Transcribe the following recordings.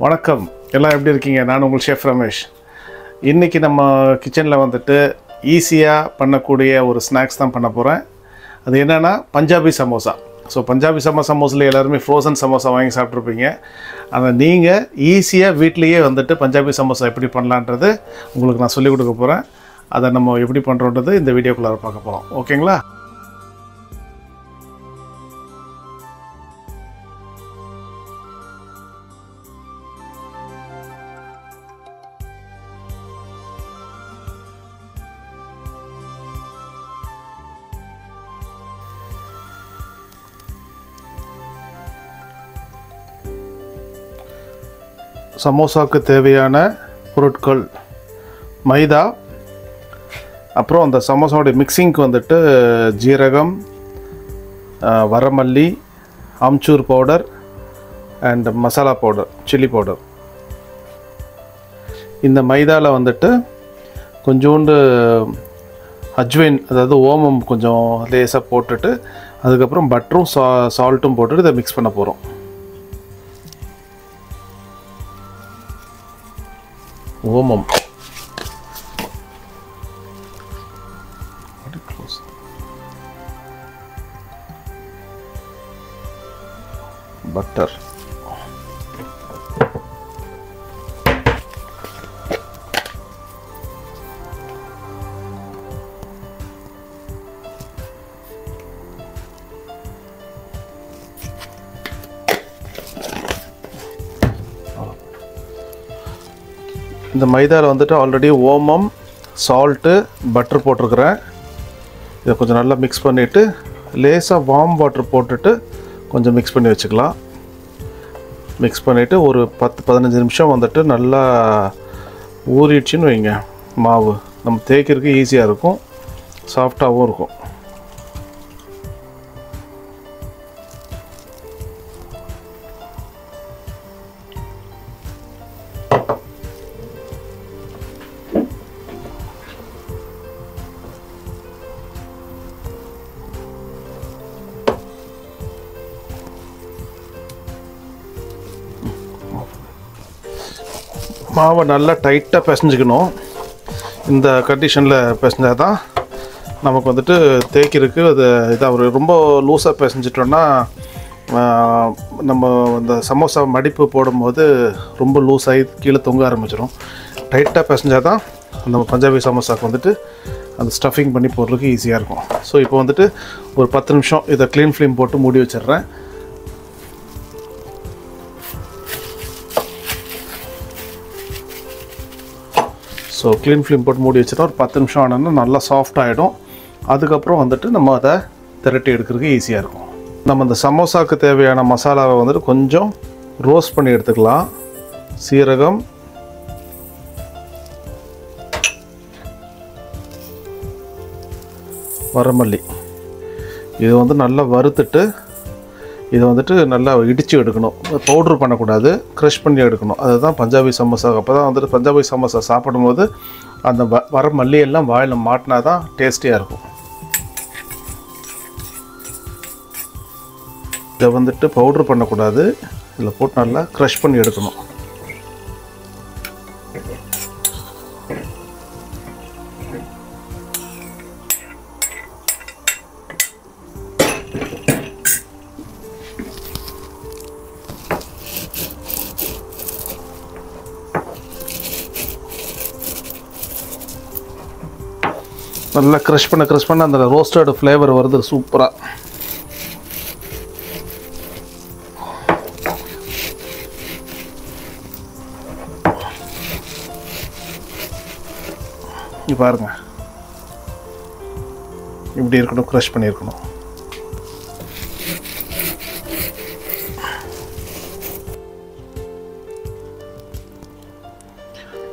வணக்கம் எல்லாம் எப்படி இருக்கீங்க? நான் உங்கள் ஷெஃப் ரமேஷ். இன்றைக்கி நம்ம கிச்சனில் வந்துட்டு ஈஸியாக பண்ணக்கூடிய ஒரு ஸ்நாக்ஸ் தான் பண்ண போகிறேன். அது என்னென்னா பஞ்சாபி சமோசா. ஸோ பஞ்சாபி சமோசாவில் எல்லாருமே ஃப்ரோசன் சமோசா வாங்கி சாப்பிட்ருப்பீங்க. ஆனால் நீங்கள் ஈஸியாக வீட்லேயே வந்துட்டு பஞ்சாபி சமோசா எப்படி பண்ணலான்றது உங்களுக்கு நான் சொல்லிக் கொடுக்க போகிறேன். அதை நம்ம எப்படி பண்ணுறோன்றது இந்த வீடியோக்குள்ளார பார்க்க போகிறோம். ஓகேங்களா? சமோசாவுக்கு தேவையான பொருட்கள் மைதா, அப்புறம் அந்த சமோசாவுடைய மிக்சிங்க்கு வந்துட்டு ஜீரகம், வரமல்லி, amchur powder and masala powder, chilli powder. இந்த மைதாவில் வந்துட்டு கொஞ்சோண்டு அஜ்வைன், அதாவது ஓமம் கொஞ்சம் லேசாக போட்டுட்டு அதுக்கப்புறம் பட்டரும் சால்ட்டும் போட்டுட்டு இதை மிக்ஸ் பண்ண போகிறோம். ஓமம், பட்டர், இந்த மைதாவில் வந்துட்டு ஆல்ரெடி ஓமம், சால்ட்டு, பட்டர் போட்டிருக்கிறேன். இதை கொஞ்சம் நல்லா மிக்ஸ் பண்ணிவிட்டு லேசாக வார்ம் வாட்டர் போட்டுட்டு கொஞ்சம் மிக்ஸ் பண்ணி வச்சுக்கலாம். மிக்ஸ் பண்ணிவிட்டு ஒரு 10-15 நிமிஷம் வந்துட்டு நல்லா ஊறிடுச்சின்னு வைங்க. மாவு நம்ம தேய்க்கிறதுக்கு ஈஸியாக இருக்கும், சாஃப்டாகவும் இருக்கும். மாவை நல்லா டைட்டாக பிசைஞ்சிக்கணும். இந்த கண்டிஷனில் பிசைஞ்சால் தான் நமக்கு வந்துட்டு தேய்க்கிறதுக்கு அது இதாக. ரொம்ப லூஸாக பிசைஞ்சிட்டோன்னா நம்ம இந்த சமோசா மடிப்பு போடும்போது ரொம்ப லூஸாகி கீழே தொங்க ஆரம்பிச்சிடும். டைட்டாக பிசைஞ்சால் தான் நம்ம பஞ்சாபி சமோசாவுக்கு வந்துட்டு அந்த ஸ்டஃபிங் பண்ணி போடுறதுக்கு ஈஸியாக இருக்கும். ஸோ இப்போ வந்துட்டு ஒரு 10 நிமிஷம் இதை க்ளீன் ஃப்ளேம் போட்டு மூடி வச்சிடுறேன். ஸோ க்ளீன் ஃப்ளேம் போட்டு மூடி வச்சுட்டா ஒரு 10 நிமிஷம் ஆனோன்னா நல்லா சாஃப்ட் ஆகிடும். அதுக்கப்புறம் வந்துட்டு நம்ம அதை திரட்டி எடுக்கிறதுக்கு ஈஸியாக இருக்கும். நம்ம இந்த சமோசாவுக்கு தேவையான மசாலாவை வந்துட்டு கொஞ்சம் ரோஸ்ட் பண்ணி எடுத்துக்கலாம். சீரகம், வரமல்லி, இது வந்து நல்லா வறுத்துட்டு இதை வந்துட்டு நல்லா இடித்து எடுக்கணும். பவுட்ரு பண்ணக்கூடாது, க்ரஷ் பண்ணி எடுக்கணும். அதுதான் பஞ்சாபி சமோசா. அப்போ தான் வந்துட்டு பஞ்சாபி சமோசா சாப்பிடும்போது அந்த வர மல்லியெல்லாம் வாயில் மாட்டினா தான் டேஸ்டியாக இருக்கும். இதை வந்துட்டு பவுட்ரு பண்ணக்கூடாது, இதில் போட்டு நல்லா க்ரஷ் பண்ணி எடுக்கணும். நல்லா க்ரஷ் பண்ண அந்த ரோஸ்டட் ஃப்ளேவர் வருது சூப்பராக. பாருங்க, இப்படி இருக்கணும், க்ரஷ் பண்ணியிருக்கணும்.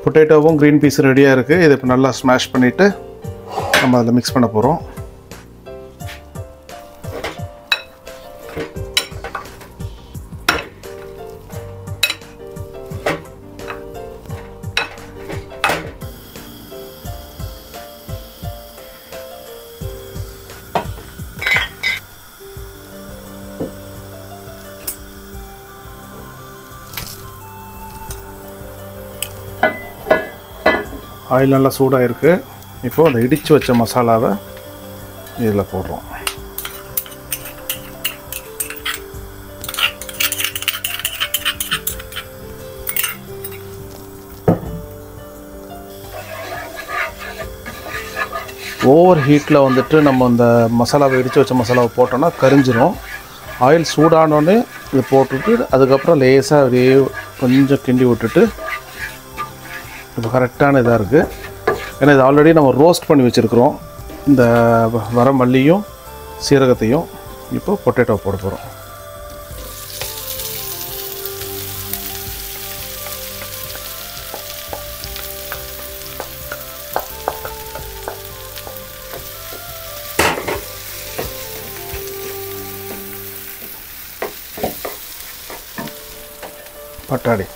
பொட்டேட்டோவும் க்ரீன் பீஸ் ரெடியாக இருக்குது. இதை இப்போ நல்லா ஸ்மாஷ் பண்ணிவிட்டு நம்ம அதில் மிக்ஸ் பண்ண போகிறோம். ஆயில் நல்லா சூடாக இருக்குது. இப்போது அந்த இடித்து வச்ச மசாலாவை இதில் போடுறோம். ஓவர் ஹீட்டில் வந்துட்டு நம்ம இந்த மசாலாவை இடித்து வச்ச மசாலாவை போட்டோன்னா கரிஞ்சிரும். ஆயில் சூடானோடனே இது போட்டுட்டு அதுக்கப்புறம் லேசாக அப்படியே கொஞ்சம் கிண்டி விட்டுட்டு இப்போ கரெக்டான இதாக இருக்குது. ஏன்னா இது ஆல்ரெடி நம்ம ரோஸ்ட் பண்ணி வச்சுருக்குறோம். இந்த வர மல்லியும் சீரகத்தையும் இப்போ பொட்டேட்டோ போட போகிறோம். பட்டாணி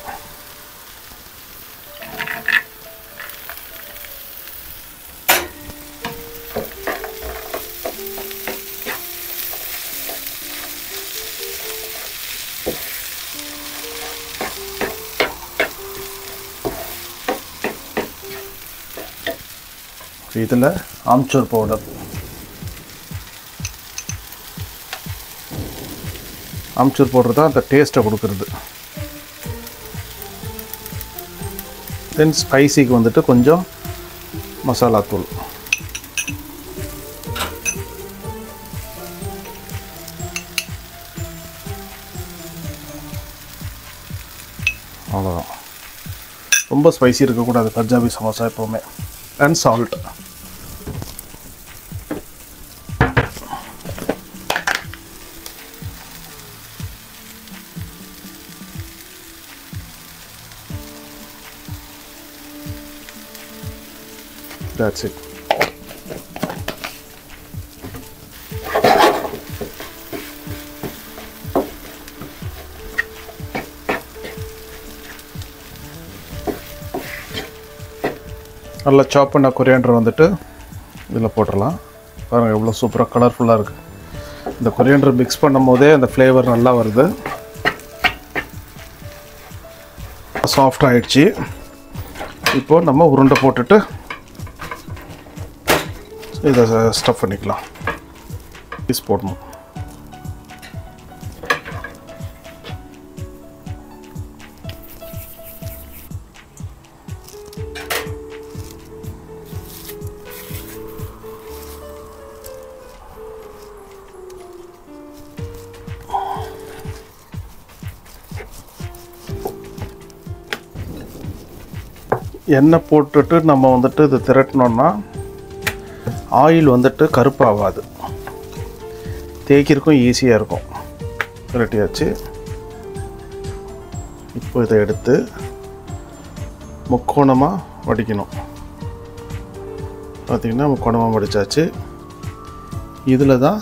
இதில் ஆம்ச்சூர் பவுடர். ஆம்ச்சூர் பவுடர் தான் அந்த டேஸ்ட்டை கொடுக்குறது. தென் ஸ்பைசிக்கு வந்துட்டு கொஞ்சம் மசாலா தூள். அவ்வளோதான். ரொம்ப ஸ்பைசி இருக்கக்கூடாது பஞ்சாபி சமோசா எப்போவுமே. And salt. That's it. நல்லா சாப் பண்ண கொரியாண்டர் வந்துட்டு இதில் போட்டுடலாம். பாருங்கள் எவ்வளோ சூப்பராக கலர்ஃபுல்லாக இருக்குது. இந்த கொரியாண்டர் மிக்ஸ் பண்ணும் போதே அந்த ஃப்ளேவர் நல்லா வருது. சாஃப்ட் ஆகிடுச்சு. இப்போது நம்ம உருண்டை போட்டுட்டு இதை ஸ்டஃப் பண்ணிக்கலாம். பீஸ் போடணும். எண்ணெய் போட்டுட்டு நம்ம வந்துட்டு இது திரட்டினோன்னா ஆயில் வந்துட்டு கருப்பாகாது. தேய்க்கிறதுக்கும் ஈஸியாக இருக்கும். திரட்டியாச்சு. இப்போ இதை எடுத்து முக்கோணமாக வடிக்கணும். பார்த்திங்கன்னா முக்கோணமாக வடித்தாச்சு. இதில் தான்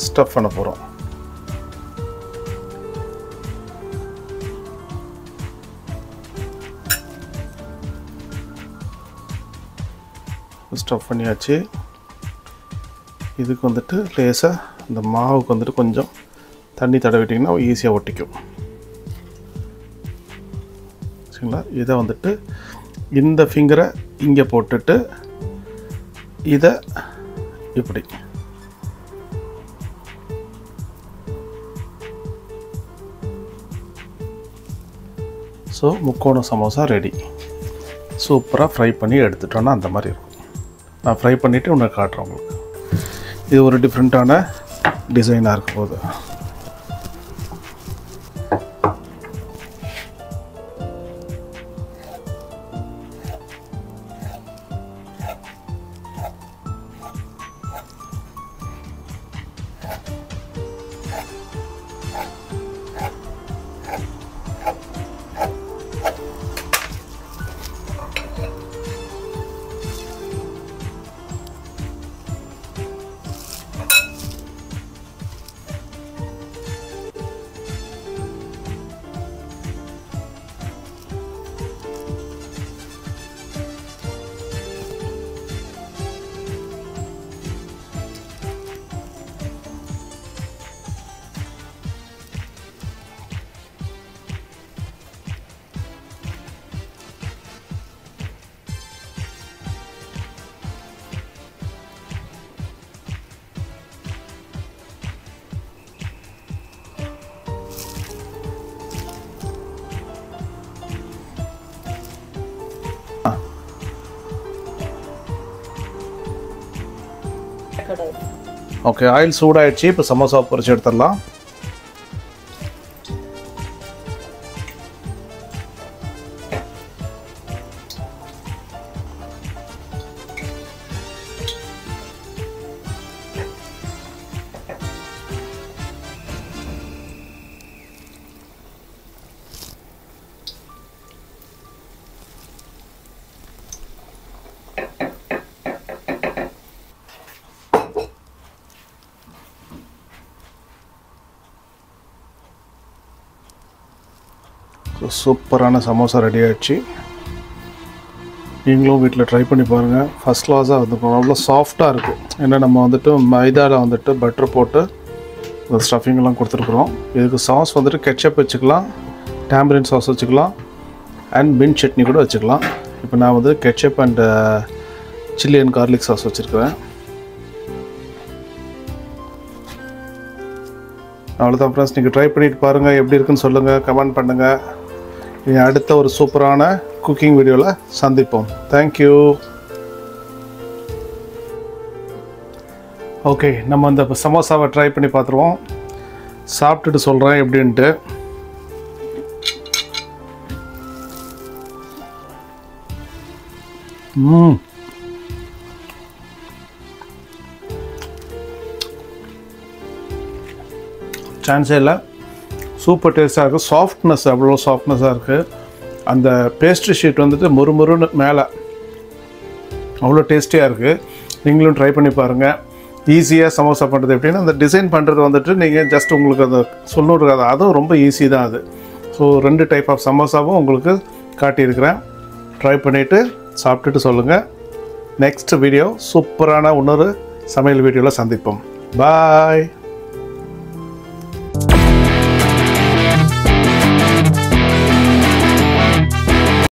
ஸ்டஃப் பண்ண போகிறோம். ஸ்டஃப் பண்ணியாச்சு. இதுக்கு வந்துட்டு லேசாக இந்த மாவுக்கு வந்துட்டு கொஞ்சம் தண்ணி தடவிட்டிங்கன்னா ஈஸியாக ஒட்டிக்கும். சரிங்களா? இதை வந்துட்டு இந்த ஃபிங்கரை இங்கே போட்டுட்டு இதை இப்படி ஸோ முக்கோண சமோசா ரெடி. சூப்பராக ஃப்ரை பண்ணி எடுத்துட்டோன்னா அந்த மாதிரி இருக்கும். நான் ஃப்ரை பண்ணிவிட்டு உனக்கு காட்டுறேன் உங்களுக்கு. இது ஒரு டிஃப்ரெண்ட்டான டிசைனாக இருக்கும் போது. ஓகே, ஆயில் சூடாயிடுச்சு. இப்போ சமோசா பொரிச்சு எடுத்துடலாம். சூப்பரான சமோசா ரெடி ஆகிடுச்சு. நீங்களும் வீட்டில் ட்ரை பண்ணி பாருங்கள். ஃபஸ்ட் கிளாஸாக வந்துருக்கும். அவ்வளோ சாஃப்டாக இருக்குது. ஏன்னா நம்ம வந்துட்டு மைதாவில் வந்துட்டு பட்டர் போட்டு இந்த ஸ்டஃபிங்லாம் கொடுத்துருக்குறோம். இதுக்கு சாஸ் வந்துட்டு கெட்சப் வச்சுக்கலாம், டேம்பரின் சாஸ் வச்சுக்கலாம், அண்ட் மின்ட் சட்னி கூட வச்சுக்கலாம். இப்போ நான் வந்து ketchup and chilli and garlic sauce வச்சுருக்கிறேன். அவ்வளோதான் ஃப்ரெண்ட்ஸ். நீங்கள் ட்ரை பண்ணிட்டு பாருங்கள், எப்படி இருக்குன்னு சொல்லுங்கள், கமெண்ட் பண்ணுங்கள். இனி அடுத்த ஒரு சூப்பரான குக்கிங் வீடியோவில் சந்திப்போம். தேங்க்யூ. ஓகே, நம்ம இந்த சமோசாவை ட்ரை பண்ணி பார்த்துருவோம். சாப்பிட்டுட்டு சொல்கிறேன் எப்படின்ட்டு. சான்ஸே இல்லை. சூப்பர் டேஸ்ட்டாக இருக்குது. சாஃப்ட்னஸ் அவ்வளோ சாஃப்ட்னஸாக இருக்குது. அந்த பேஸ்ட்ரி ஷீட் வந்துட்டு முறுமுறுன்னு மேலே அவ்வளோ டேஸ்டியாக இருக்குது. நீங்களும் ட்ரை பண்ணி பாருங்கள். ஈஸியாக சமோசா பண்ணுறது எப்படின்னா, அந்த டிசைன் பண்ணுறது வந்துட்டு நீங்கள் ஜஸ்ட் உங்களுக்கு அதை சொல்லணுன்றது அதுவும் ரொம்ப ஈஸி தான் அது. ஸோ 2 டைப் ஆஃப் சமோசாவும் உங்களுக்கு காட்டியிருக்கிறேன். ட்ரை பண்ணிவிட்டு சாப்பிட்டுட்டு சொல்லுங்கள். நெக்ஸ்ட் வீடியோ சூப்பரான இன்னொரு சமையல் வீடியோவில் சந்திப்போம். பாய்.